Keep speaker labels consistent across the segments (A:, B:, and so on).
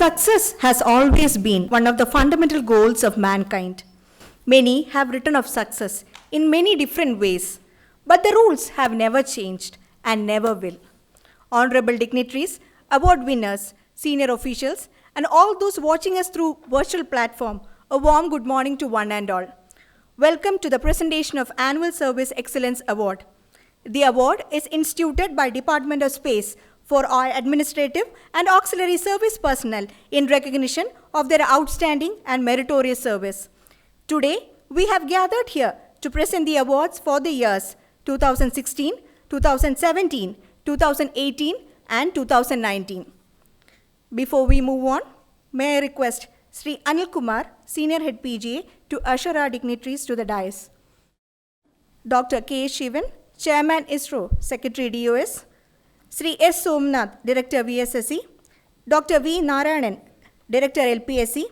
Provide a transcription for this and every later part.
A: Success has always been one of the fundamental goals of mankind. Many have written of success in many different ways, but the rules have never changed and never will. Honorable dignitaries, award winners, senior officials, and all those watching us through virtual platform, a warm good morning to one and all. Welcome to the presentation of Annual Service Excellence Award. The award is instituted by Department of Space for our administrative and auxiliary service personnel in recognition of their outstanding and meritorious service. Today, we have gathered here to present the awards for the years 2016, 2017, 2018, and 2019. Before we move on, may I request Sri Anil Kumar, Senior Head PGA, to usher our dignitaries to the dais. Dr. K. Shivan, Chairman ISRO, Secretary DOS, Sri S. Somnath, Director VSSC, Dr. V. Narayanan, Director LPSC,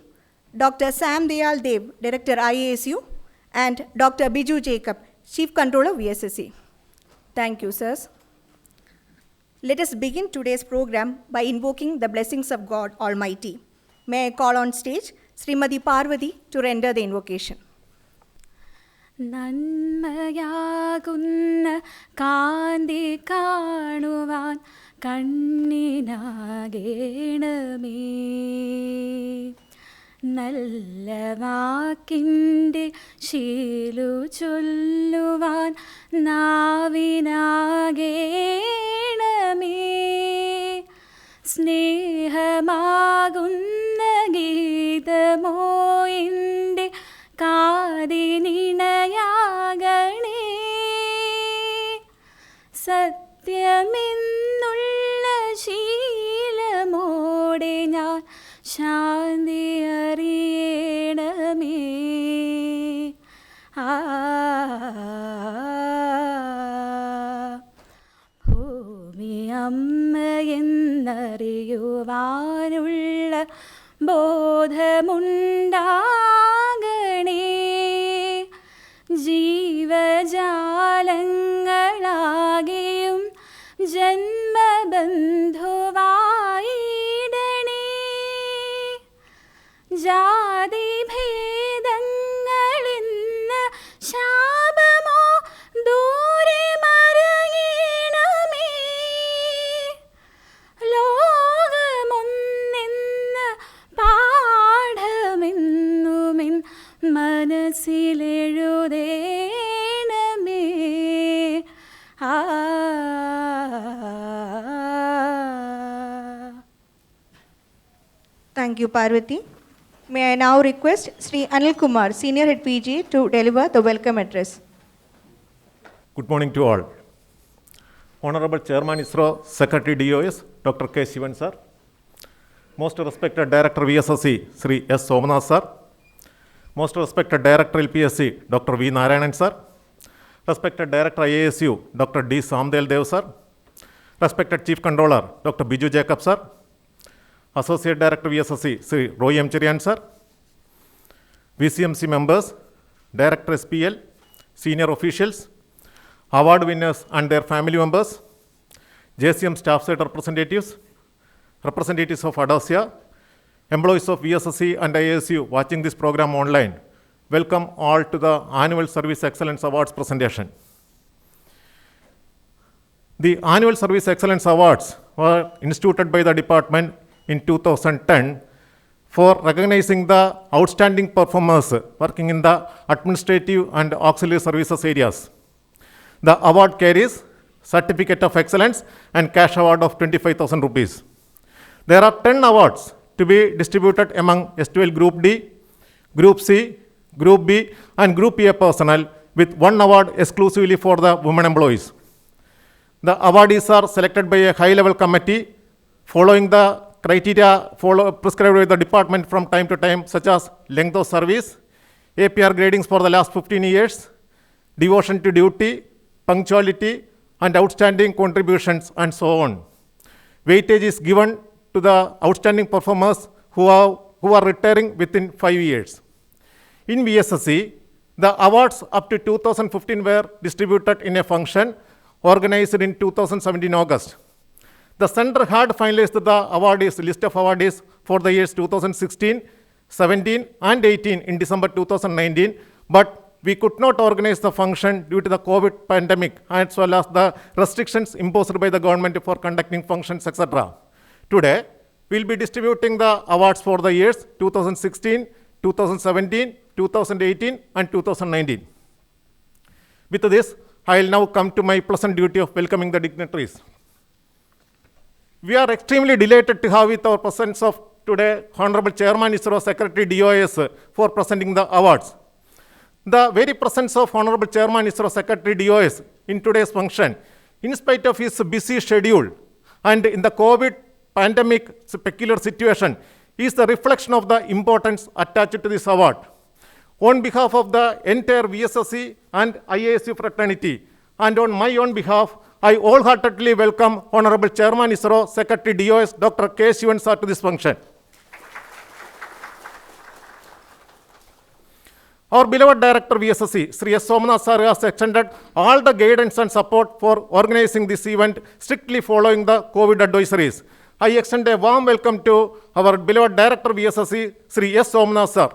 A: Dr. Sam Dayal Dev, Director IASU, and Dr. Biju Jacob, Chief Controller VSSC. Thank you, sirs. Let us begin today's program by invoking the blessings of God Almighty. May I call on stage Srimati Parvati to render the invocation.
B: നന്മയാകുന്ന കാന്തി കാണുവാൻ കണ്ണിനാകേണമേ നല്ല വാക്കിൻ്റെ ശീലു ചൊല്ലുവാൻ നാവിനാകേണമേ സ്നേഹമാകുന്ന ഗീതമോ എൻ്റെ കാതിനിണയാകണേ സത്യമെന്നുള്ള ശീലമോടെ ഞാൻ ശാന്തി അറിയണമേ ഭൂമി അമ്മയെന്നറിയുവാനുള്ള ബോധമുണ്ടാകണേ ജീവജാലങ്ങളാകെയും ജന്മബന്ധുവായിടണേ ജാതിഭേദങ്ങളെന്ന ശാപമോ ദൂരെ മറയണമേ ലോകമൊന്നെന്ന പാഠമെന്നുമെൻ മനസ്സിലെഴുതേണമേ
A: Thank you, Parvati. May I now request Sri Anil Kumar, Senior Head PGA, to deliver the welcome address.
C: Good morning to all. Honorable Chairman ISRO, Secretary DOS, Dr. K. Shivan sir. Most respected Director VSSC, Sri S. Somnath sir. Most respected Director LPSC, Dr. V. Narayanan sir. Respected Director IASU, Dr. D. Samdel Dev sir. Respected Chief Controller, Dr. Biju Jacob sir. Associate Director VSSC, Sri Roy M. Cherian sir. VCMC members, Director SPL, senior officials, award winners and their family members, JCM staff set representatives, representatives of ADASIA, employees of VSSC and IASU watching this program online. Welcome all to the Annual Service Excellence Awards presentation. The Annual Service Excellence Awards were instituted by the department in 2010 for recognizing the outstanding performers working in the administrative and auxiliary services areas. The award carries Certificate of Excellence and cash award of 25,000 rupees. There are 10 awards to be distributed among S12 Group D, Group C, Group B and Group A personnel, with one award exclusively for the women employees. The awardees are selected by a high-level committee following the criteria prescribed by the department from time to time, such as length of service, APR gradings for the last 15 years, devotion to duty, punctuality, and outstanding contributions, and so on. Weightage is given to the outstanding performers who are retiring within 5 years. In VSSC, the awards up to 2015 were distributed in a function organized in 2017 August. The center had finalized the awardees, list of awardees for the years 2016, 17, and 18 in December 2019, but we could not organize the function due to the COVID pandemic as well as the restrictions imposed by the government for conducting functions, etc. Today, we'll be distributing the awards for the years 2016, 2017, 2018, and 2019. With this, I'll now come to my pleasant duty of welcoming the dignitaries. We are extremely delighted to have with our presence of today Honorable Chairman ISRO Secretary DOS for presenting the awards. The very presence of Honorable Chairman ISRO Secretary DOS in today's function, in spite of his busy schedule and in the COVID pandemic peculiar situation, is the reflection of the importance attached to this award. On behalf of the entire VSSC and IASU fraternity, and on my own behalf, I wholeheartedly welcome Honorable Chairman ISRO Secretary DOS Dr. K. Shivan sir to this function. Our beloved Director VSSC, Sri S. Somanath sir, has extended all the guidance and support for organizing this event, strictly following the COVID advisories. I extend a warm welcome to our beloved Director VSSC, Sri S. Somanath sir.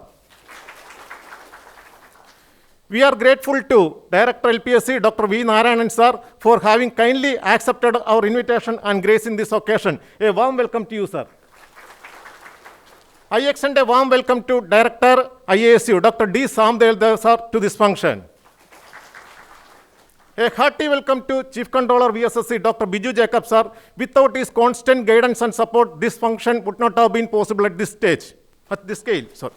C: We are grateful to Director LPSC, Dr. V. Narayanan sir, for having kindly accepted our invitation and gracing this occasion. A warm welcome to you, sir. I extend a warm welcome to Director IASU, Dr. D. Samdel sir, to this function. A hearty welcome to Chief Controller VSSC, Dr. Biju Jacob sir. Without his constant guidance and support, this function would not have been possible at this stage, at this scale. Sorry.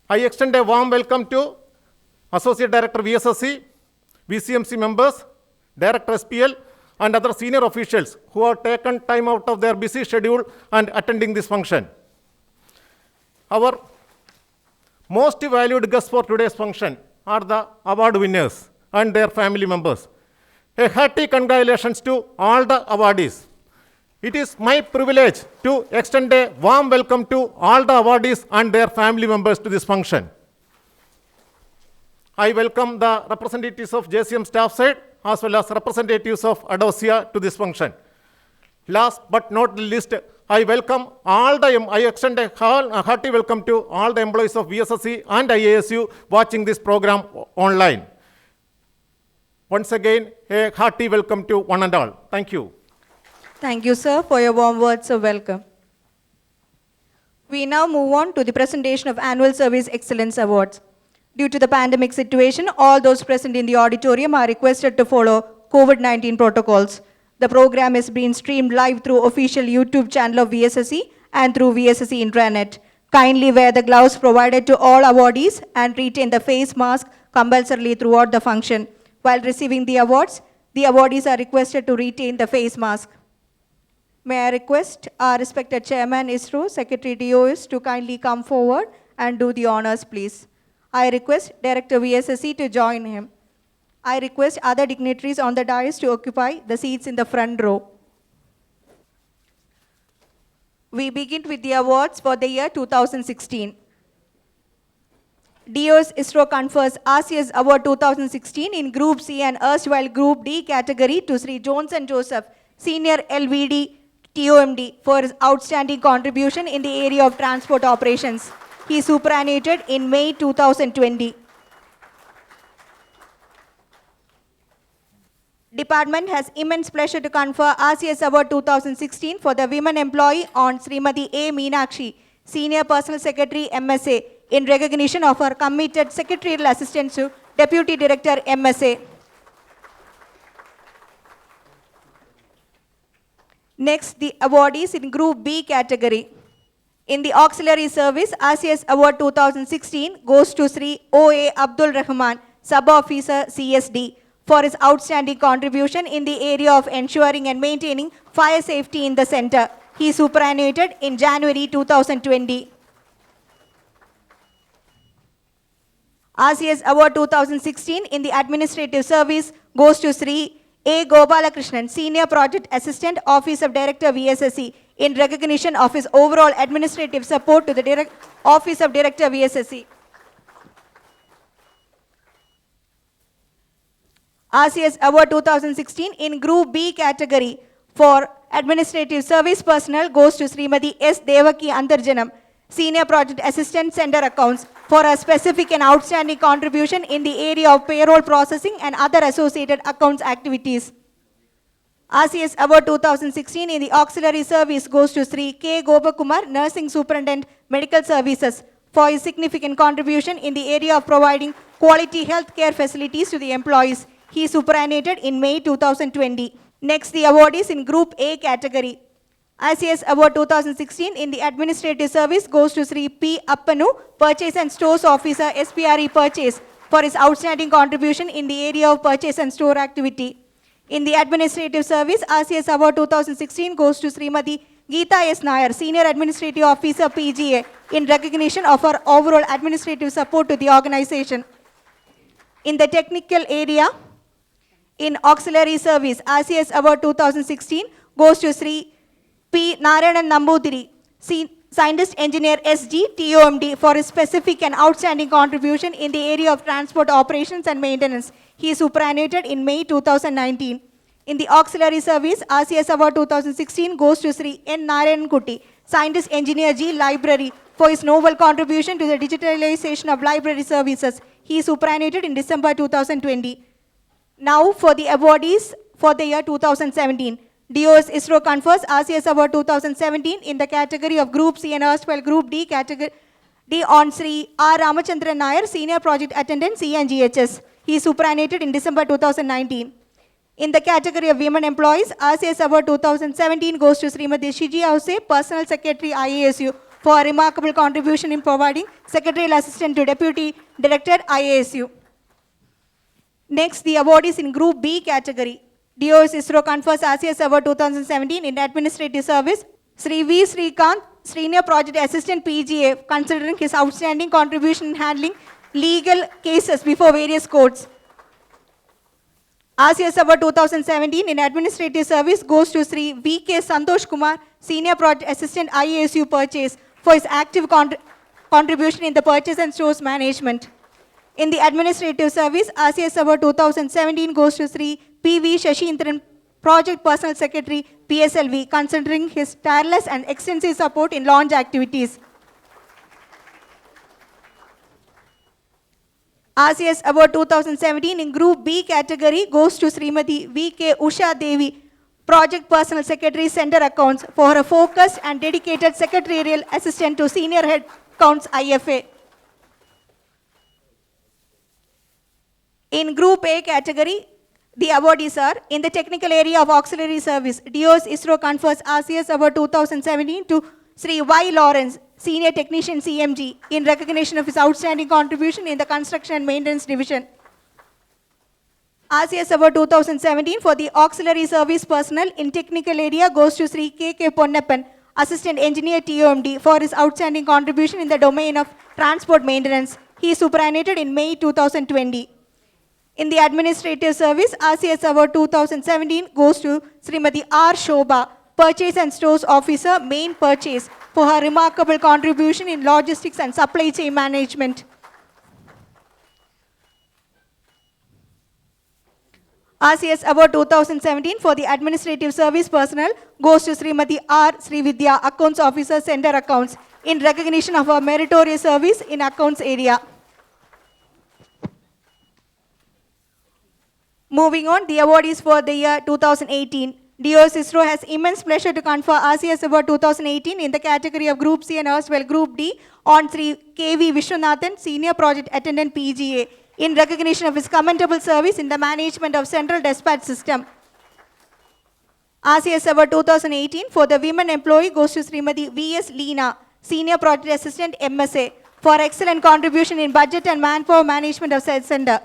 C: I extend a warm welcome to Associate Director VSSC, VCMC members, Director SPL, and other senior officials who have taken time out of their busy schedule and attending this function. Our most valued guests for today's function are the award winners and their family members. A hearty congratulations to all the awardees. It is my privilege to extend a warm welcome to all the awardees and their family members to this function. I welcome the representatives of JCM staff side as well as representatives of ADOSIA to this function. Last but not least, I extend a hearty welcome to all the employees of VSSC and IASU watching this program online. Once again, a hearty welcome to one and all. Thank you.
A: Thank you, sir, for your warm words of welcome. We now move on to the presentation of Annual Service Excellence Awards. Due to the pandemic situation, all those present in the auditorium are requested to follow COVID-19 protocols. The program is being streamed live through official YouTube channel of VSSC and through VSSC intranet. Kindly wear the gloves provided to all awardees and retain the face mask compulsorily throughout the function. While receiving the awards, the awardees are requested to retain the face mask. May I request our respected Chairman ISRO, Secretary DOS, to kindly come forward and do the honors, please. I request Director VSSC to join him. I request other dignitaries on the dais to occupy the seats in the front row. We begin with the awards for the year 2016. DOS ISRO confers RCS Award 2016 in Group C and erstwhile Group D category to Sri Johnson Joseph, Senior LVD TOMD, for his outstanding contribution in the area of transport operations. He superannuated in May 2020. Department has immense pleasure to confer RCS Award 2016 for the women employee on Srimati A. Meenakshi, Senior Personal Secretary MSA, in recognition of her committed secretarial assistance to Deputy Director MSA. Next, the awardees in Group B category. In the Auxiliary Service, RCS Award 2016 goes to Sri O.A. Abdul Rahman, Sub-Officer CSD, for his outstanding contribution in the area of ensuring and maintaining fire safety in the center. He superannuated in January 2020. RCS Award 2016 in the Administrative Service goes to Sri A. Gopalakrishnan, Senior Project Assistant, Office of Director VSSC, in recognition of his overall administrative support to the Office of Director VSSC. RCS Award 2016 in Group B category for Administrative Service Personnel goes to Srimati S. Devaki Andarjanam, Senior Project Assistant Center Accounts, for a specific and outstanding contribution in the area of payroll processing and other associated accounts activities. RCS Award 2016 in the Auxiliary Service goes to Sri K. Gopakumar, Nursing Superintendent, Medical Services, for his significant contribution in the area of providing quality health care facilities to the employees. He superannuated in May 2020. Next, the award is in Group A category. ICS Award 2016 in the Administrative Service goes to Sri P. Appanu, Purchase and Stores Officer, SPRE Purchase, for his outstanding contribution in the area of purchase and store activity. In the Administrative Service, RCS Award 2016 goes to Srimati Geeta S. Nair, Senior Administrative Officer, PGA, in recognition of her overall administrative support to the organization. In the technical area, in Auxiliary Service, RCS Award 2016 goes to Sri P. Narayanan Nambudiri, Scientist Engineer SG, TOMD, for his specific and outstanding contribution in the area of transport operations and maintenance. He superannuated in May 2019. In the Auxiliary Service, RCS Award 2016 goes to Sri N. Narayan Kuti, Scientist Engineer G, Library, for his noble contribution to the digitalization of library services. He superannuated in December 2020. Now for the awardees for the year 2017. DOS ISRO confers RCS Award 2017 in the category of Group C and erstwhile Group D category on Sri R. Ramachandran Nair, Senior Project Attendant, CNGHS. He superannuated in December 2019. In the category of Women Employees, RCS Award 2017 goes to Srimati Shiji House, Personal Secretary, IASU, for a remarkable contribution in providing Secretarial Assistant to Deputy Director, IASU. Next, the award is in Group B category. DOS ISRO confers RCS Award 2017 in Administrative Service, Sri V. Srikanth, Senior Project Assistant, PGA, considering his outstanding contribution in handling legal cases before various courts. RCS Award 2017 in Administrative Service goes to Sri V.K. Santosh Kumar, Senior Project Assistant, IASU Purchase, for his active contribution in the purchase and stores management. In the Administrative Service, RCS Award 2017 goes to Sri P.V. Shashindran, Project Personal Secretary, PSLV, considering his tireless and extensive support in launch activities. RCS Award 2017 in Group B category goes to Srimati V.K. Usha Devi, Project Personal Secretary, Center Accounts, for her focused and dedicated secretarial assistant to Senior Head Accounts, IFA. In Group A category, the awardees are in the technical area of auxiliary service. DOS ISRO confers RCS Award 2017 to Sri Y. Lawrence, Senior Technician, CMG, in recognition of his outstanding contribution in the construction and maintenance division. RCS Award 2017 for the auxiliary service personnel in technical area goes to Sri K.K. Ponnappan, Assistant Engineer, TOMD, for his outstanding contribution in the domain of transport maintenance. He superannuated in May 2020. In the Administrative Service, RCS Award 2017 goes to Srimati R. Shobha, Purchase and Stores Officer, Main Purchase, for her remarkable contribution in logistics and supply chain management. RCS Award 2017 for the Administrative Service personnel goes to Srimati R. Srividya, Accounts Officer, Center Accounts, in recognition of her meritorious service in accounts area. Moving on, the award is for the year 2018. DOS ISRO has immense pleasure to confer RCS Award 2018 in the category of Group C and erstwhile Group D on Sri K.V. Vishwanathan, Senior Project Attendant, PGA, in recognition of his commendable service in the management of Central Dispatch System. RCS Award 2018 for the Women Employee goes to Srimati V.S. Leena, Senior Project Assistant, MSA, for excellent contribution in budget and manpower management of said center.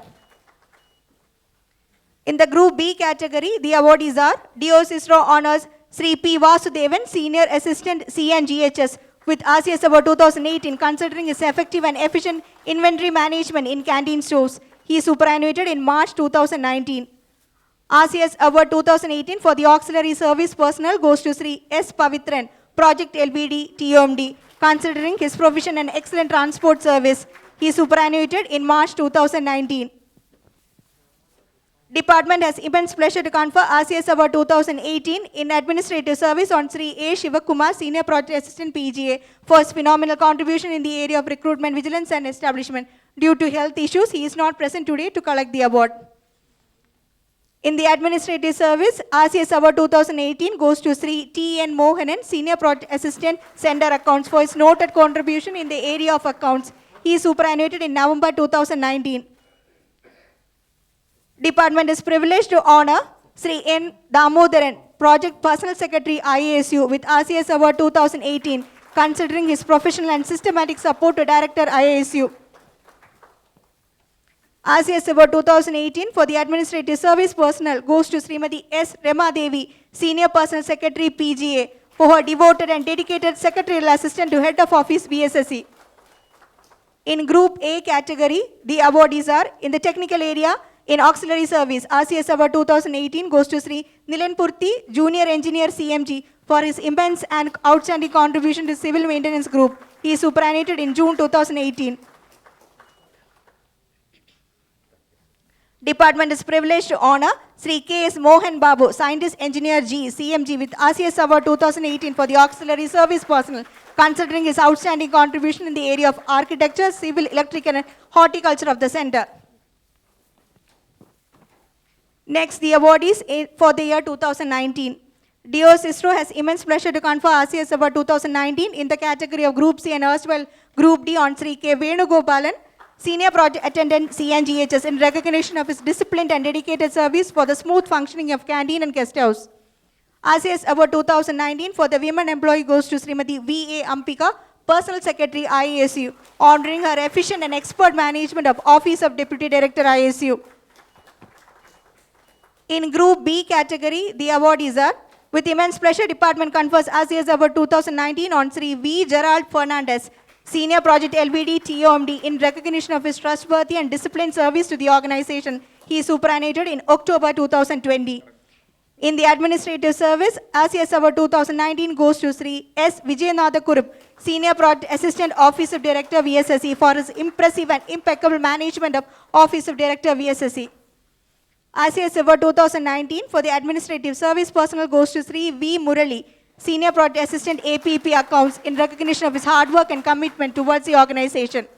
A: In the Group B category, the awardees are DOS ISRO honors Sri P. Vasudevan, Senior Assistant, CNGHS, with RCS Award 2018, considering his effective and efficient inventory management in canteen stores. He superannuated in March 2019. RCS Award 2018 for the auxiliary service personnel goes to Sri S. Pavitran, Project LBD, TOMD, considering his provision and excellent transport service. He superannuated in March 2019. Department has immense pleasure to confer RCS Award 2018 in Administrative Service on Sri A. Shivakumar, Senior Project Assistant PGA, for his phenomenal contribution in the area of recruitment, vigilance and establishment. Due to health issues, he is not present today to collect the award. In the Administrative Service, RCS Award 2018 goes to Sri T. N. Mohanan, Senior Project Assistant, Sender Accounts, for his noted contribution in the area of accounts. He is superannuated in November 2019. Department is privileged to honor Sri N. Damodaran, Project Personal Secretary IASU, with RCS Award 2018, considering his professional and systematic support to Director IASU. RCS Award 2018 for the Administrative Service personnel goes to Srimati S. Rema Devi, Senior Personal Secretary PGA, for her devoted and dedicated secretarial assistant to Head of Office VSSE. In Group A category, the awardees are in the technical area. In auxiliary service, RCS Award 2018 goes to Sri Nilan Purti, Junior Engineer CMG, for his immense and outstanding contribution to Civil Maintenance Group. He is superannuated in June 2018. Department is privileged to honor Sri K.S. Mohan Babu, Scientist Engineer G, CMG, with RCS Award 2018 for the auxiliary service personnel, considering his outstanding contribution in the area of architecture, civil, electrical and horticulture of the center. Next, the awardees for the year 2019. DOS ISRO has immense pleasure to confer RCS Award 2019 in the category of Group C and erstwhile Group D on Sri K. Venugopalan, Senior Project Attendant CNGHS, in recognition of his disciplined and dedicated service for the smooth functioning of canteen and guest house. RCS Award 2019 for the women employee goes to Srimati V.A. Ampika, Personal Secretary IASU, honoring her efficient and expert management of Office of Deputy Director IASU. In Group B category, the awardees are, with immense pleasure, Department confers RCS Award 2019 on Sri V. Gerald Fernandez, Senior Project LBD TOMD, in recognition of his trustworthy and disciplined service to the organization. He is superannuated in October 2020. In the Administrative Service, RCS Award 2019 goes to Sri S. Vijayanatha Kurup, Senior Project Assistant Office of Director VSSE, for his impressive and impeccable management of Office of Director VSSE. RCS Award 2019 for the Administrative Service personnel goes to Sri V. Murali, Senior Project Assistant APP Accounts, in recognition of his hard work and commitment towards the organization.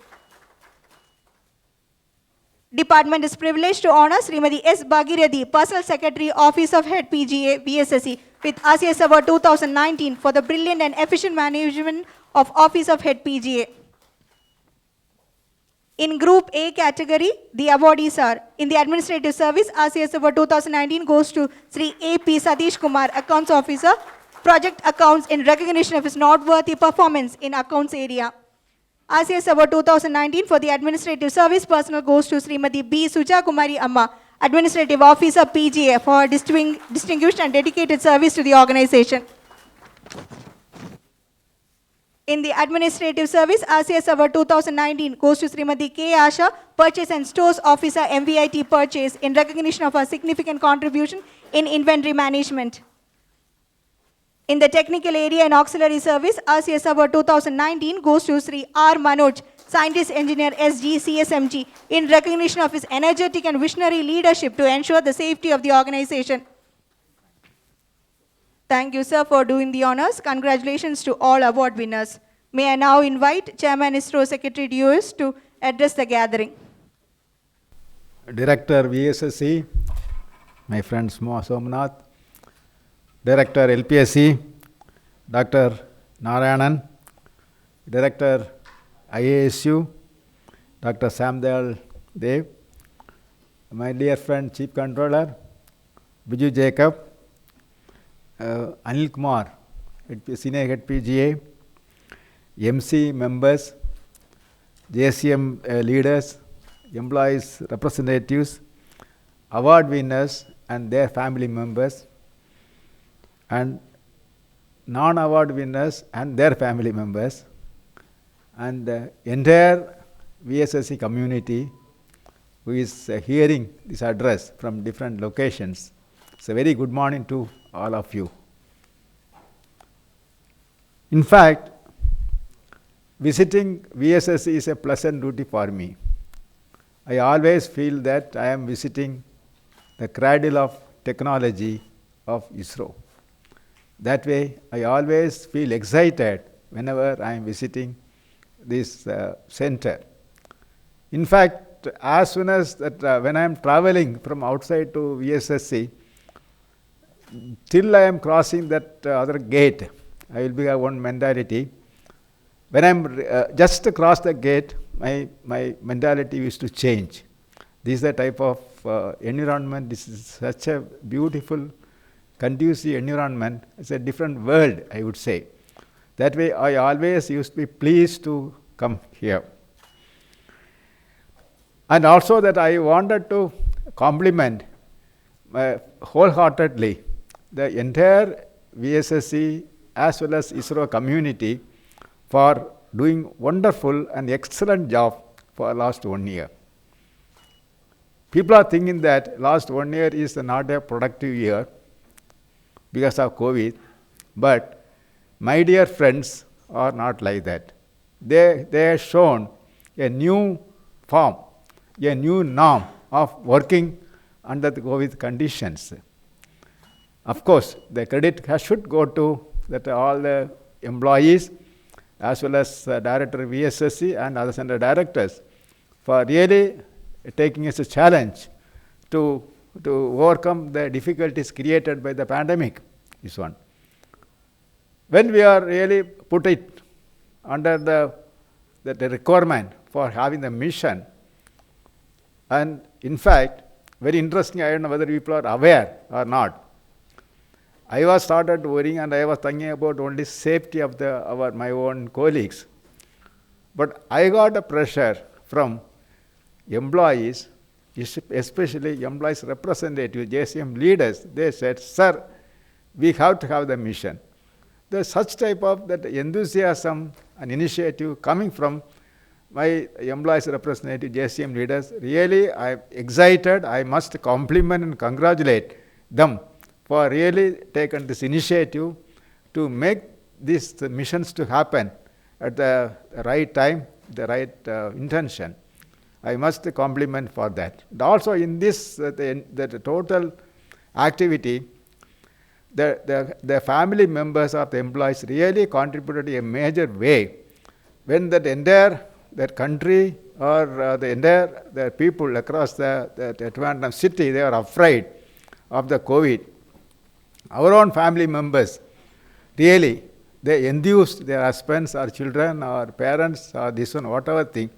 A: Department is privileged to honor Srimati S. Bhagirathi, Personal Secretary, Office of Head PGA, VSSE, with RCS Award 2019 for the brilliant and efficient management of Office of Head PGA. In Group A category, the awardees are, in the Administrative Service, RCS Award 2019 goes to Sri A.P. Satish Kumar, Accounts Officer, Project Accounts, in recognition of his noteworthy performance in accounts area. RCS Award 2019 for the Administrative Service personnel goes to Srimati B. Suja Kumari Amma, Administrative Officer PGA, for her distinguished and dedicated service to the organization. In the Administrative Service, RCS Award 2019 goes to Srimati K. Asha, Purchase and Stores Officer MVIT Purchase, in recognition of her significant contribution in inventory management. In the Technical Area and Auxiliary Service, RCS Award 2019 goes to Sri R. Manoj, Scientist Engineer SG CSMG, in recognition of his energetic and visionary leadership to ensure the safety of the organization. Thank you, sir, for doing the honors. Congratulations to all award winners. May I now invite Chairman ISRO Secretary DOS to address the gathering.
D: Director VSSE, my friend Somnath, Director LPSC, Dr. Narayanan, Director IASU, Dr. Samdayal Dev, my dear friend Chief Controller, Biju Jacob, Anil Kumar, Senior Head PGA, MC members, JSCM leaders, employees representatives, award winners and their family members, and non-award winners and their family members, and the entire VSSE community who is hearing this address from different locations. It's a very good morning to all of you. In fact, visiting VSSE is a pleasant duty for me. I always feel that I am visiting the cradle of technology of ISRO. That way, I always feel excited whenever I am visiting this center. In fact, as soon as that, when I am traveling from outside to VSSC, till I am crossing that other gate, I will be have one mentality. When I am just across the gate, my mentality used to change. This is the type of environment. This is such a beautiful, conducive environment. It's a different world, I would say. That way, I always used to be pleased to come here. And also that I wanted to compliment wholeheartedly the entire VSSC as well as ISRO community for doing wonderful and excellent job for last 1 year. People are thinking that last 1 year is not a productive year because of COVID, but my dear friends are not like that. They have shown a new form, a new norm of working under the COVID conditions. Of course, the credit should go to that all the employees as well as Director VSSC and other center directors for really taking it as a challenge to overcome the difficulties created by the pandemic is one. When we are really put it under the requirement for having the mission, and in fact, very interesting, I don't know whether people are aware or not. I was started worrying and I was thinking about only safety of my own colleagues. But I got a pressure from employees, especially employees representatives, JCM leaders. They said, sir, we have to have the mission. There's such type of that enthusiasm and initiative coming from my employees representative, JCM leaders. Really, I'm excited. I must compliment and congratulate them for really taking this initiative to make these missions to happen at the right time, the right intention. I must compliment for that. And also in this, the total activity, the family members of the employees really contributed in a major way. When that entire country or the entire people across the Trivandrum city, they are afraid of the COVID. Our own family members, really, they enthused their husbands or children or parents or this one, whatever thing.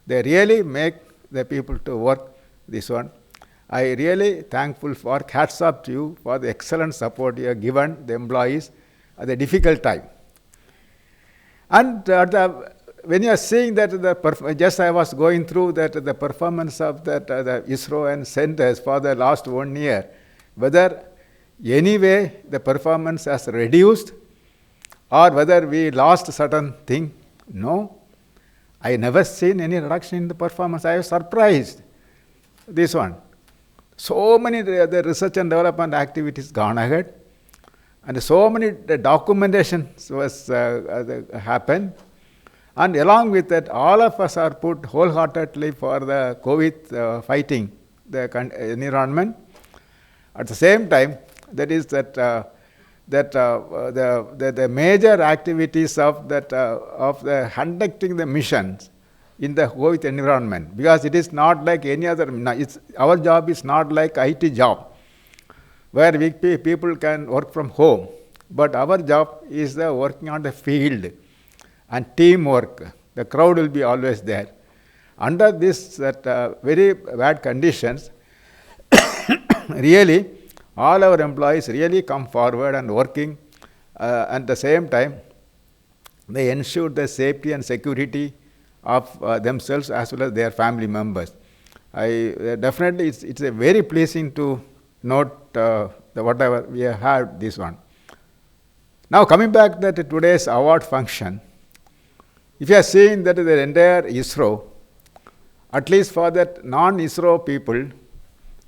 D: They really make the people to work this one. I really thankful for, hats up to you for the excellent support you have given the employees at the difficult time. And when you are seeing that, just I was going through that the performance of the ISRO and centers for the last 1 year, whether anyway the performance has reduced or whether we lost certain thing. No, I never seen any reduction in the performance. I was surprised. This one. So many the research and development activities gone ahead, and so many documentation was happened, and along with that, all of us are put wholeheartedly for the COVID fighting the environment. At the same time, that is the major activities of the conducting the missions in the COVID environment, because it is not like any other. Our job is not like IT job, where people can work from home. But our job is the working on the field and teamwork. The crowd will be always there. Under this very bad conditions, really, all our employees really come forward and working. At the same time, they ensure the safety and security of themselves as well as their family members. Definitely, it's a very pleasing to note whatever we have had this one. Now coming back to today's award function, if you are seeing that the entire ISRO, at least for that non-ISRO people,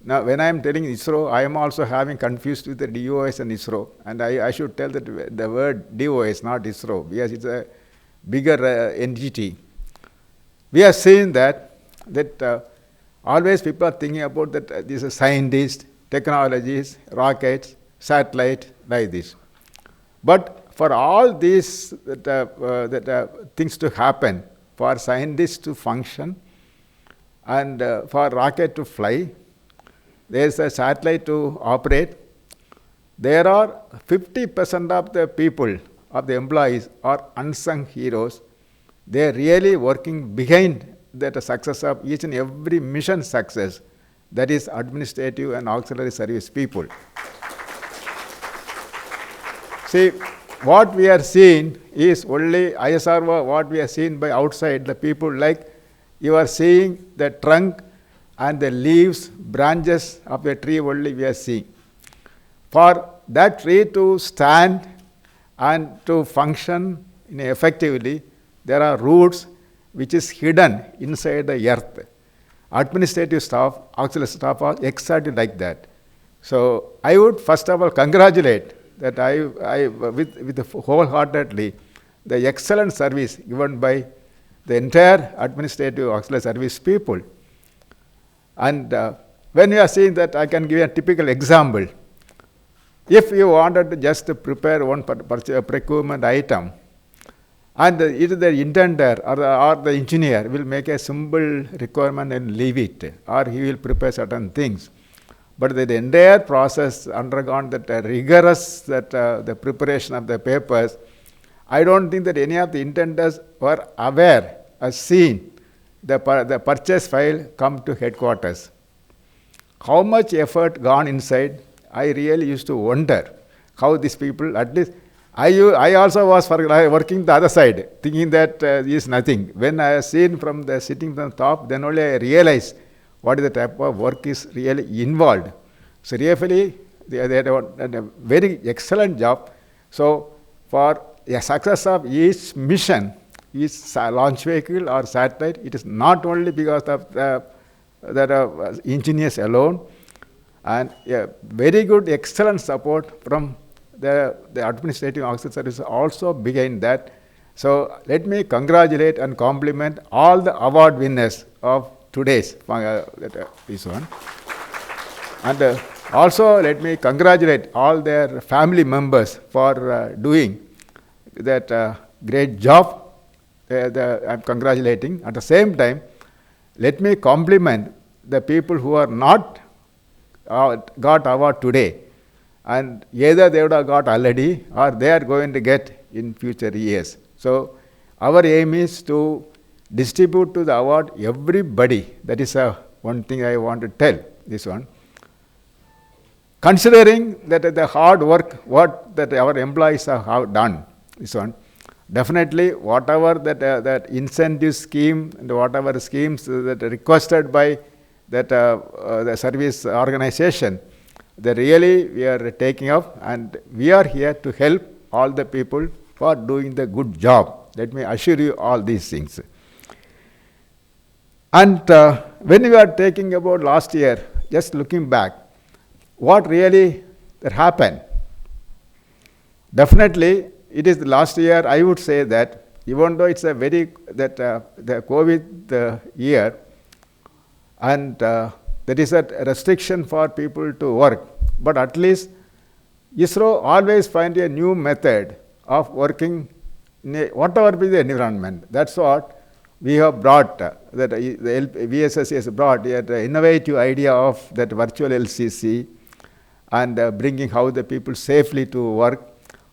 D: now when I am telling ISRO, I am also having confused with the DOS and ISRO, and I should tell that the word DOS, not ISRO, because it's a bigger entity. We are seeing that Always people are thinking about that these are scientists, technologies, rockets, satellite, like this. But for all these things to happen, for scientists to function, and for rocket to fly, there is a satellite to operate, there are 50% of the people, of the employees, are unsung heroes. They are really working behind that success of each and every mission success, that is administrative and auxiliary service people. See, what we are seeing is only ISRO, what we are seeing by outside, the people, like you are seeing the trunk and the leaves, branches of a tree only we are seeing. For that tree to stand and to function effectively, there are roots which is hidden inside the earth. Administrative staff, auxiliary staff are exactly like that. So I would first of all congratulate that with wholeheartedly the excellent service given by the entire administrative auxiliary service people. And when you are seeing that, I can give you a typical example. If you wanted to just prepare one procurement item, and either the intender or the engineer will make a simple requirement and leave it, or he will prepare certain things. But the entire process undergone that rigorous the preparation of the papers, I don't think that any of the intenders were aware or seen the purchase file come to headquarters. How much effort gone inside, I really used to wonder how these people, at least, I also was working the other side, thinking that is nothing. When I seen from the sitting from the top, then only I realized what is the type of work is really involved. So really, they had a very excellent job. So for a success of each mission, each launch vehicle or satellite, it is not only because of the engineers alone, and very good, excellent support from the administrative auxiliary service also behind that. So let me congratulate and compliment all the award winners of today's this one. And also let me congratulate all their family members for doing that great job. I'm congratulating. At the same time, let me compliment the people who are not got award today, and either they would have got already or they are going to get in future years. So our aim is to distribute to the award everybody. That is one thing I want to tell, this one. Considering that the hard work what that our employees have done, this one, definitely whatever that incentive scheme and whatever schemes that are requested by that the service organization, they really we are taking up, and we are here to help all the people for doing the good job. Let me assure you all these things. And when we are taking about last year, just looking back, what really that happened? Definitely, it is the last year. I would say that even though it's a very the COVID year, and there is a restriction for people to work, but at least ISRO always find a new method of working in whatever be the environment. That's what we have brought, that the VSSC has brought the innovative idea of that virtual LCC and bringing how the people safely to work.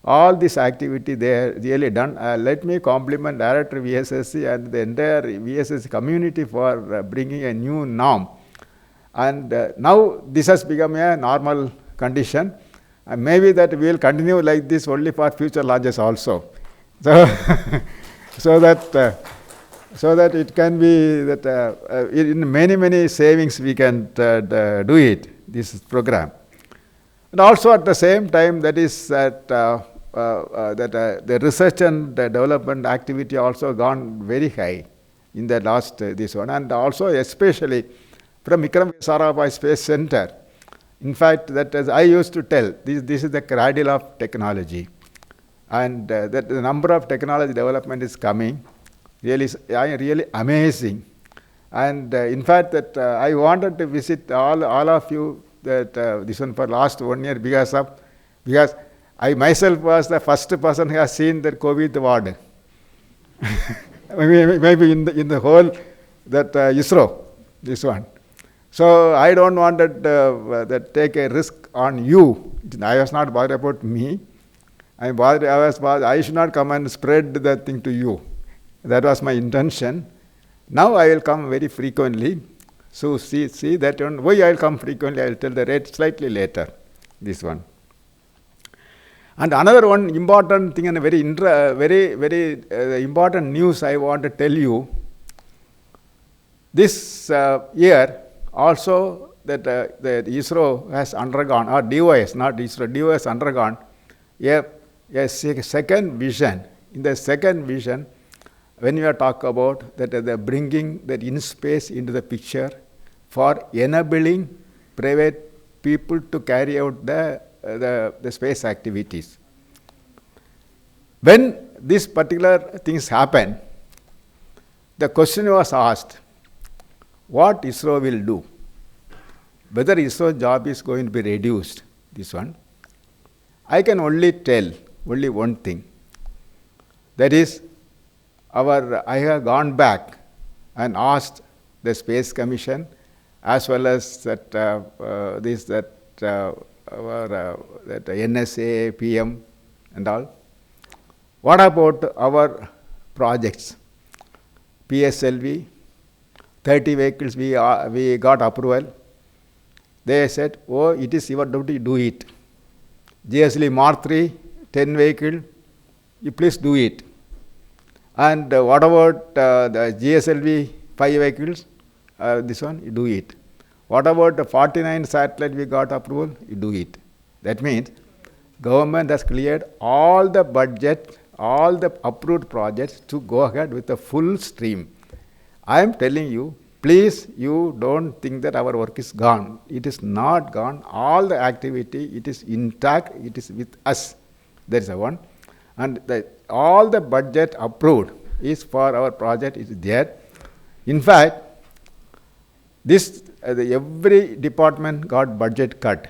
D: All this activity they have really done. Let me compliment Director VSSC and the entire VSSC community for bringing a new norm. And now this has become a normal condition. And maybe that we will continue like this only for future launches also. So, so that it can be that in many savings we can do it, this program. And also at the same time, that is that the research and the development activity also gone very high in the last this one, and also especially from Vikram Sarabhai Space Center. In fact, that as I used to tell, this is the cradle of technology, and that the number of technology development is coming really amazing. And in fact, that I wanted to visit all of you that this one for last 1 year because I myself was the first person who has seen the COVID ward. maybe in the whole that ISRO, this one. So I don't want that take a risk on you. I was not bothered about me. I should not come and spread the thing to you. That was my intention. Now I will come very frequently. So see that one. Why I will come frequently? I will tell the rate slightly later. This one. And another one important thing and very important news I want to tell you. This year also that ISRO has undergone, or DOS, not ISRO, DOS has undergone a second vision. In the second vision, when we are talking about that they're bringing that in space into the picture for enabling private people to carry out the space activities. When these particular things happen, the question was asked, what ISRO will do? Whether ISRO job is going to be reduced, this one. I can only tell only one thing. That is, I have gone back and asked the Space Commission as well as that NSA, PM and all. What about our projects? PSLV, 30 vehicles we got approval. They said, oh, it is your duty, do it. GSLV Mark 3, 10 vehicles, you please do it. And what about the GSLV 5 vehicles? This one, you do it. What about the 49 satellite we got approval? You do it. That means government has cleared all the budget, all the approved projects to go ahead with the full stream. I am telling you, please, you don't think that our work is gone. It is not gone. All the activity, it is intact. It is with us. That is the one. And all the budget approved is for our project is there. In fact, every department got budget cut.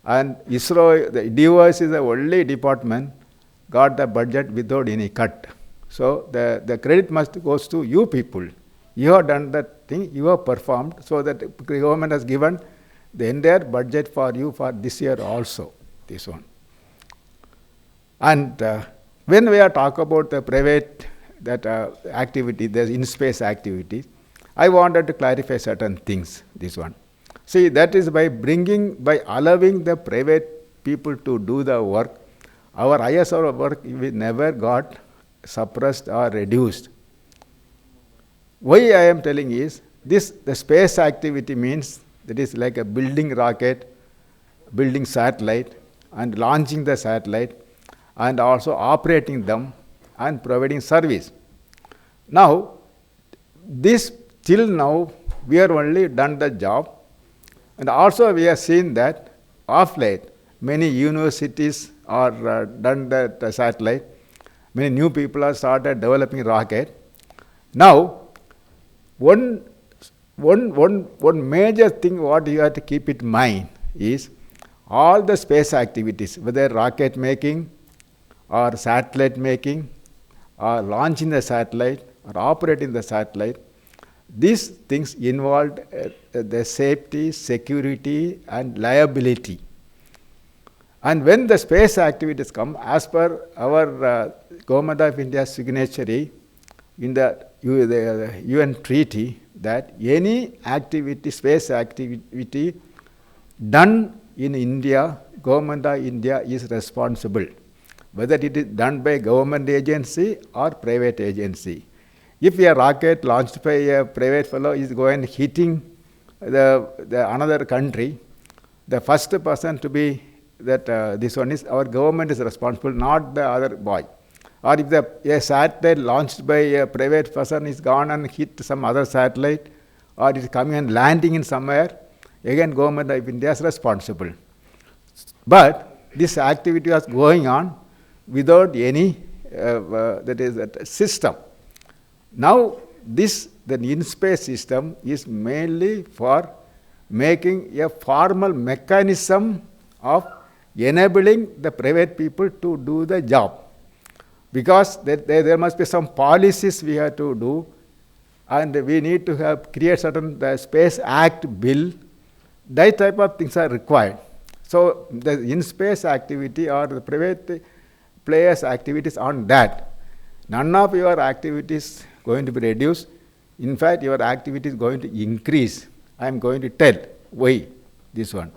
D: And ISRO, the DOS is the only department got the budget without any cut. So the credit must goes to you people. You have done that thing, you have performed, so that the government has given the entire budget for you for this year also, this one. And when we are talking about the private activity, the in-space activities, I wanted to clarify certain things, this one. See, that is by allowing the private people to do the work, our ISRO work we never got suppressed or reduced. Why I am telling is, the space activity means that is like a building rocket, building satellite, and launching the satellite, and also operating them and providing service. Now, till now, we have only done the job, and also we have seen that of late, many universities are done the satellite, many new people have started developing rocket. Now, one major thing what you have to keep in mind is all the space activities, whether rocket making or satellite making or launching the satellite or operating the satellite, these things involved the safety, security and liability. And when the space activities come, as per our Government of India's signatory in the UN treaty, that any activity, space activity done in India, Government of India is responsible, whether it is done by government agency or private agency. If a rocket launched by a private fellow is going hitting the another country, the first person to be this one is our government is responsible, not the other boy. Or if a satellite launched by a private person is gone and hit some other satellite, or is coming and landing in somewhere, again Government of India is responsible. But this activity was going on without any system. Now this the in-space system is mainly for making a formal mechanism of enabling the private people to do the job. Because there must be some policies we have to do, and we need to create certain Space Act bill. That type of things are required. So the in-space activity or the private players' activities on that. None of your activities going to be reduced. In fact, your activity is going to increase. I am going to tell why this one.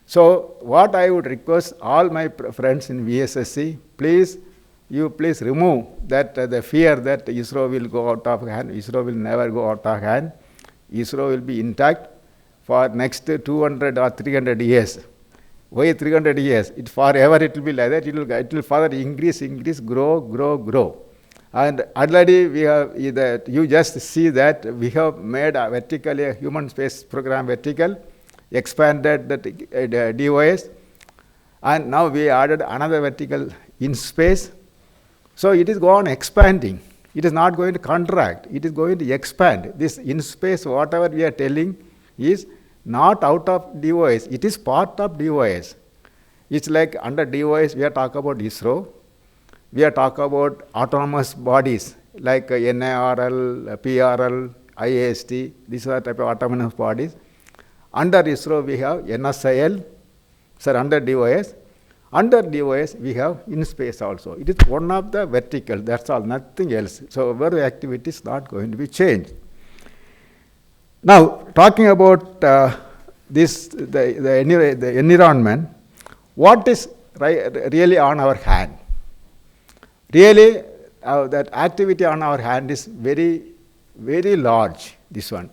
D: So what I would request all my friends in VSSC, please remove that the fear that ISRO will go out of hand. ISRO will never go out of hand. ISRO will be intact for next 200 or 300 years. Why 300 years? Forever it will be like that. It will further increase, grow. And already we have you just see that we have made a human space program vertical, expanded the DOS, and now we added another vertical in space. So it is going expanding. It is not going to contract. It is going to expand. This in space, whatever we are telling, is not out of DOS. It is part of DOS. It's like under DOS, we are talking about ISRO. We are talking about autonomous bodies like NIRL, PRL, IAST. These are type of autonomous bodies. Under ISRO, we have NSIL. Under DOS. Under DOS, we have in space also. It is one of the vertical. That's all, nothing else. So our activity is not going to be changed. Now, talking about the environment, what is really on our hand? Really, that activity on our hand is very, very large, this one.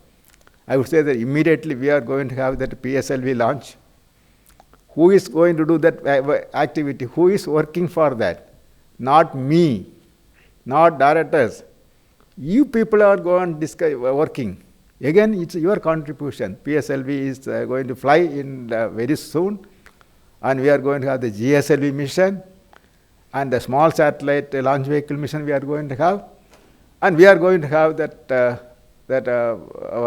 D: I would say that immediately we are going to have that PSLV launch. Who is going to do that activity? Who is working for that? Not me, not directors. You people are going to working. Again, it's your contribution. PSLV is going to fly in very soon, and we are going to have the GSLV mission, and the small satellite launch vehicle mission we are going to have, and we are going to have our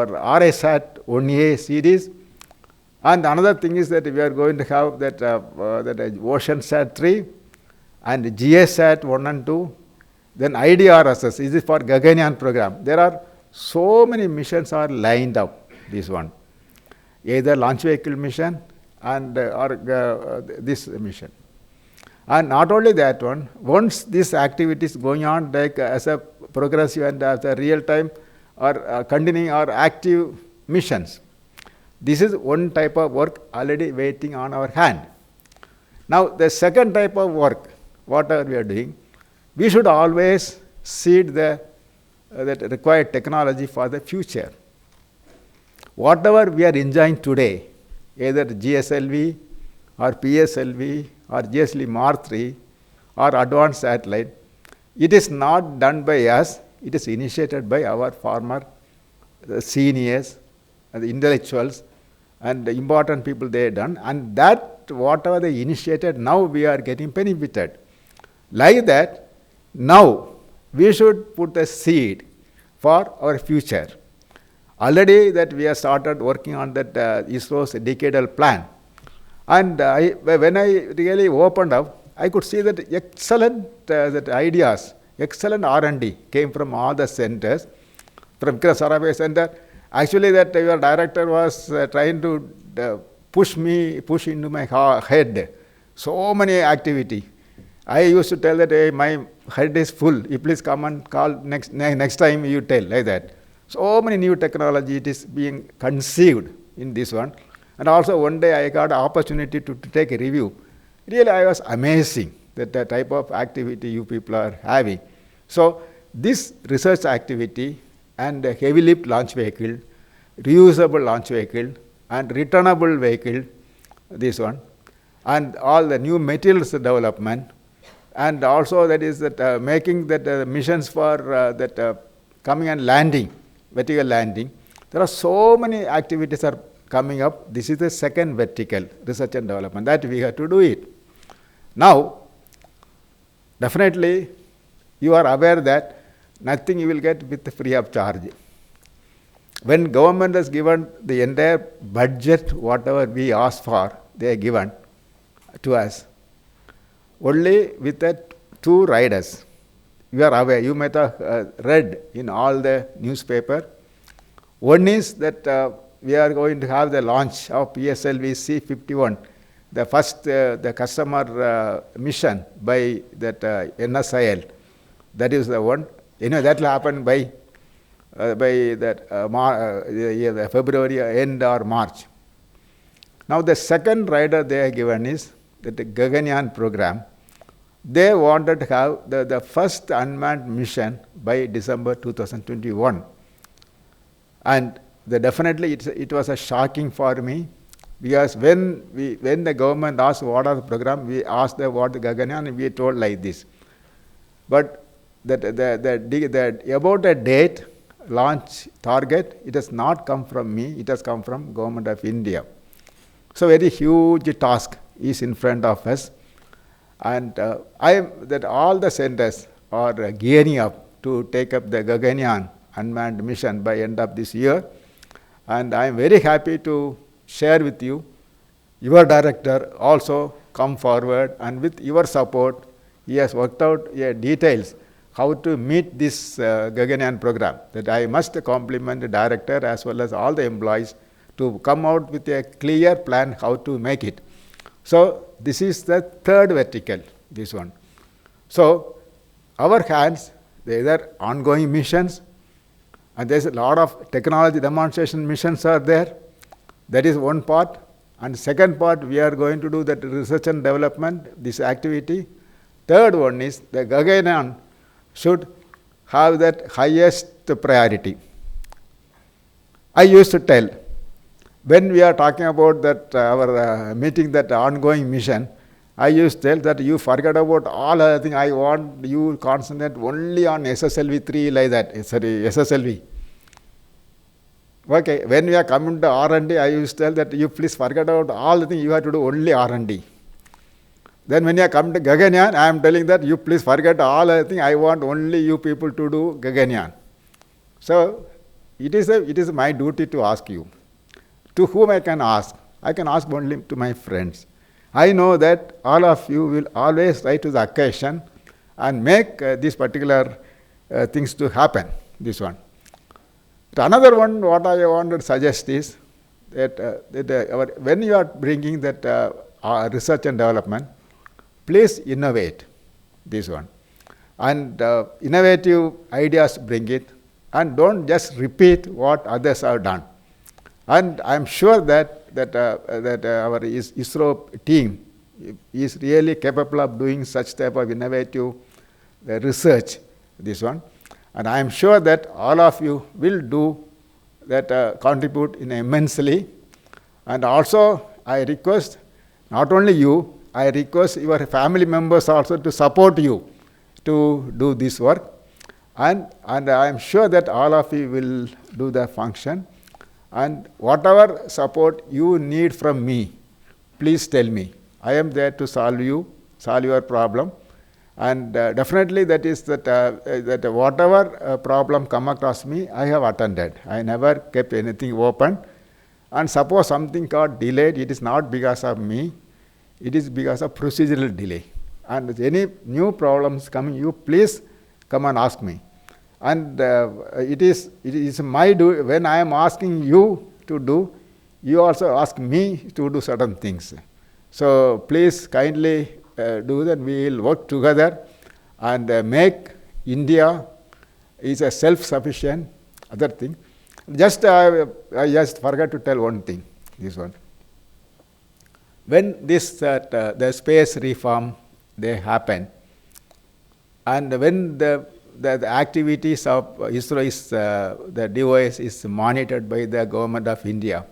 D: RSAT 1A series, and another thing is that we are going to have that OceanSat 3 and GSAT 1 and 2, then IDRSS. This is for Gaganyaan program. There are so many missions are lined up, this one. Either launch vehicle mission and or this mission. And not only that one, once this activity is going on like as a progressive and as a real time or continuing or active missions, this is one type of work already waiting on our hand. Now the second type of work, whatever we are doing, we should always seed that required technology for the future. Whatever we are enjoying today, either GSLV or PSLV or GSLV Mark III or advanced satellite, it is not done by us, it is initiated by our former seniors, the intellectuals, and the important people they have done, and that whatever they initiated, now we are getting benefited. Like that, now we should put a seed for our future. Already that we have started working on that ISRO's decadal plan. And when I really opened up, I could see that excellent that ideas, excellent R&D came from all the centers, from Vikram Sarabhai Center. Actually, that your director was trying to push into my head so many activity. I used to tell that, hey, my head is full. You please come and call next time you tell, like that. So many new technology it is being conceived in this one. And also one day I got an opportunity to take a review. Really I was amazing that the type of activity you people are having. So this research activity and heavy lift launch vehicle, reusable launch vehicle and returnable vehicle, this one, and all the new materials development, and also that is that making that missions for that coming and landing, vertical landing. There are so many activities are coming up. This is the second vertical, research and development, that we have to do it. Now, definitely you are aware that nothing you will get with free of charge. when government has given the entire budget, whatever we asked for, they are given to us. Only with that 2 riders. You are aware, you might have read in all the newspaper. One is that we are going to have the launch of PSLV C51, the first the customer mission by that NSIL. That is the one. That will happen by that February end or March. Now the second rider they are given is that the Gaganyaan program. They wanted to have the first unmanned mission by December 2021. And definitely it was a shocking for me, because when the government asked what are the program, we asked what the Gaganyaan, and we told like this. But about a date, launch target, it has not come from me, it has come from Government of India. So very huge task is in front of us. And that all the centers are gearing up to take up the Gaganyaan unmanned mission by end of this year. And I am very happy to share with you, your director also come forward, and with your support, he has worked out details how to meet this Gaganyaan program. That I must compliment the director as well as all the employees to come out with a clear plan how to make it. So this is the third vertical, this one. So our hands, they are ongoing missions, and there's a lot of technology demonstration missions are there. That is one part. And second part, we are going to do that research and development, this activity. Third one is the Gaganyaan should have that highest priority. I used to tell, when we are talking about that our meeting, that ongoing mission, I used to tell that you forget about all other things. I want you concentrate only on SSLV3 like that. Sorry, SSLV. Okay, when we are coming to R&D, I used to tell that you please forget about all the things. You have to do only R&D. Then when you are coming to Gaganyaan, I am telling that you please forget all other things. I want only you people to do Gaganyaan. So it is my duty to ask you. To whom I can ask? I can ask only to my friends. I know that all of you will always rise to the occasion and make these particular things to happen, this one. Another one, what I want to suggest is that when you are bringing that research and development, please innovate, this one. And innovative ideas bring it, and don't just repeat what others have done. And I am sure that our ISRO team is really capable of doing such type of innovative research, this one. And I am sure that all of you will do that, contribute immensely. And also, I request not only you, I request your family members also to support you to do this work. And I am sure that all of you will do the function. And whatever support you need from me, please tell me. I am there to solve your problem. And definitely that is that whatever problem come across me, I have attended. I never kept anything open. And suppose something got delayed, it is not because of me, it is because of procedural delay. And if any new problems coming, you please come and ask me. And it is my duty. When I am asking you to do, you also ask me to do certain things. So please kindly do that. We will work together and make India is a self-sufficient other thing. Just I just forgot to tell one thing. This one. When the space reform they happen, and when the activities of ISRO is the DOS is monitored by the Government of India,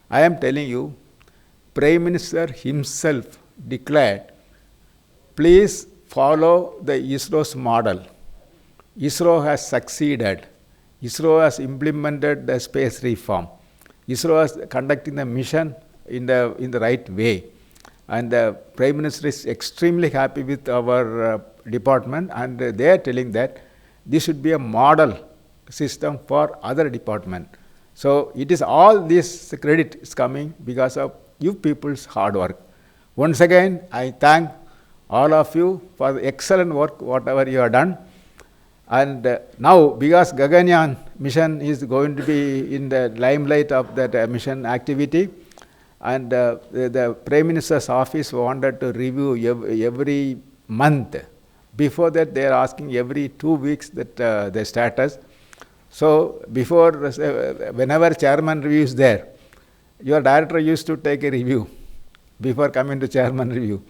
D: I am telling you, Prime Minister himself declared, please follow the ISRO's model. ISRO has succeeded. ISRO has implemented the space reform. ISRO is conducting the mission in the right way. And the Prime Minister is extremely happy with our department, and they are telling that this should be a model system for other department. So it is all this credit is coming because of you people's hard work. Once again, I thank all of you for the excellent work, whatever you have done. And now, because Gaganyaan mission is going to be in the limelight of that mission activity, and the Prime Minister's office wanted to review every month. Before that, they are asking every 2 weeks that the status. So before, whenever chairman review is there, your director used to take a review before coming to chairman review.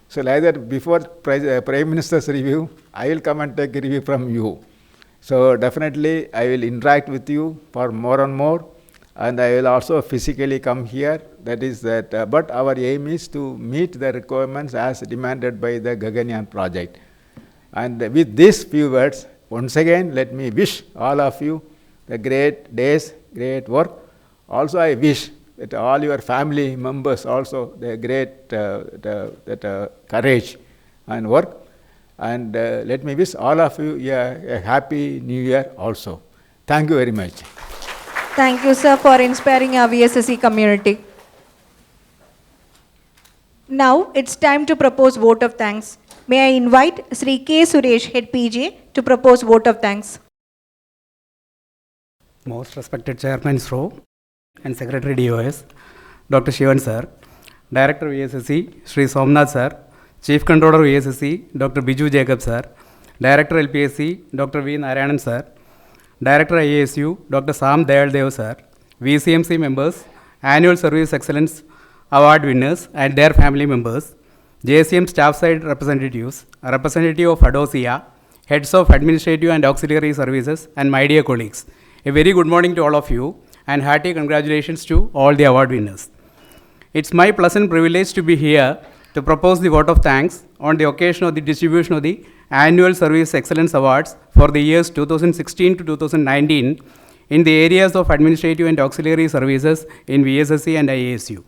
D: So like that, before Prime Minister's review, I will come and take a review from you. So definitely, I will interact with you for more and more, and I will also physically come here. That is that. But our aim is to meet the requirements as demanded by the Gaganyaan project. And with these few words, once again, let me wish all of you the great days, great work. Also, I wish that all your family members also the great courage and work. And let me wish all of you a happy New Year also. Thank you very much.
A: Thank you, sir, for inspiring our VSSC community. Now it's time to propose vote of thanks. May I invite Sri K. Suresh, Head PJ, to propose vote of thanks.
E: Most respected Chairman ISRO and Secretary DOS, Dr. Shivan sir, Director VSSC, Sri Somnath sir, Chief Controller VSSC, Dr. Biju Jacob sir, Director LPSC, Dr. V. Narayanan sir, Director IASU, Dr. Sam Dayal Dev sir, VCMC members, Annual Service Excellence Award winners and their family members, JCM staff side representatives, a representative of ADOSIA, heads of administrative and auxiliary services, and my dear colleagues. A very good morning to all of you and hearty congratulations to all the award winners. It's my pleasant privilege to be here to propose the vote of thanks on the occasion of the distribution of the Annual Service Excellence Awards for the years 2016 to 2019 in the areas of administrative and auxiliary services in VSSC and IASU.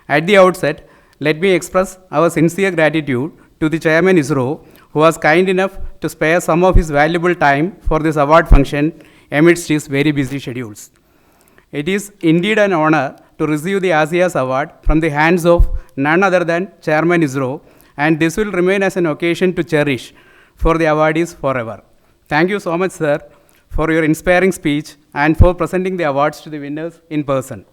E: At the outset, let me express our sincere gratitude to the Chairman ISRO, who was kind enough to spare some of his valuable time for this award function amidst his very busy schedules. It is indeed an honor to receive the ASIAS Award from the hands of none other than Chairman ISRO, and this will remain as an occasion to cherish for the awardees forever. Thank you so much, sir, for your inspiring speech and for presenting the awards to the winners in person.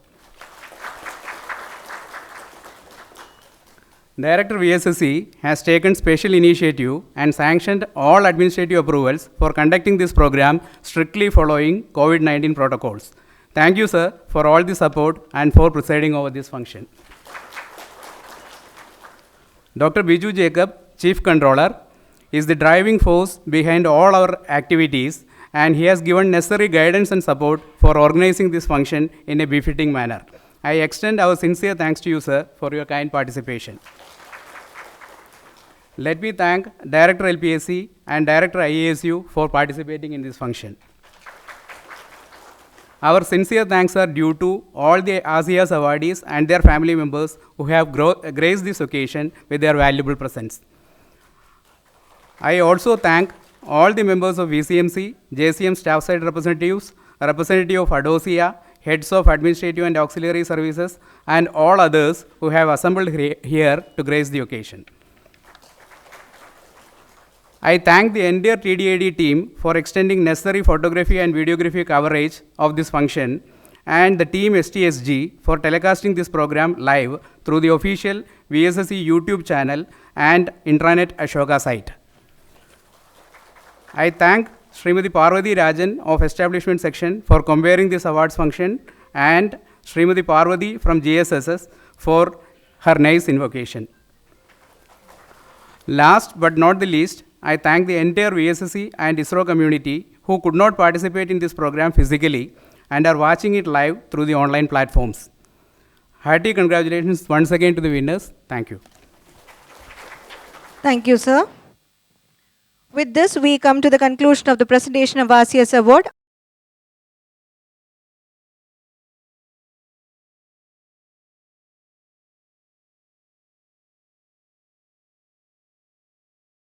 E: Director VSSC has taken special initiative and sanctioned all administrative approvals for conducting this program strictly following COVID-19 protocols. Thank you, sir, for all the support and for presiding over this function. Dr. Biju Jacob, Chief Controller, is the driving force behind all our activities, and he has given necessary guidance and support for organizing this function in a befitting manner. I extend our sincere thanks to you, sir, for your kind participation. Let me thank Director LPSC and Director IASU for participating in this function. Our sincere thanks are due to all the ASIAS awardees and their family members who have graced this occasion with their valuable presence. I also thank all the members of VCMC, JCM staff side representatives, a representative of ADOSIA, heads of administrative and auxiliary services, and all others who have assembled here to grace the occasion. I thank the entire TDAD team for extending necessary photography and videography coverage of this function, and the team STSG for telecasting this program live through the official VSSC YouTube channel and intranet Ashoka site. I thank Srimati Parvati Rajan of Establishment Section for comparing this awards function, and Srimati Parvati from GSSS for her nice invocation. Last but not the least, I thank the entire VSSC and ISRO community who could not participate in this program physically and are watching it live through the online platforms. Hearty congratulations once again to the winners. Thank you.
A: Thank you, sir. With this, we come to the conclusion of the presentation of ASIAS Award.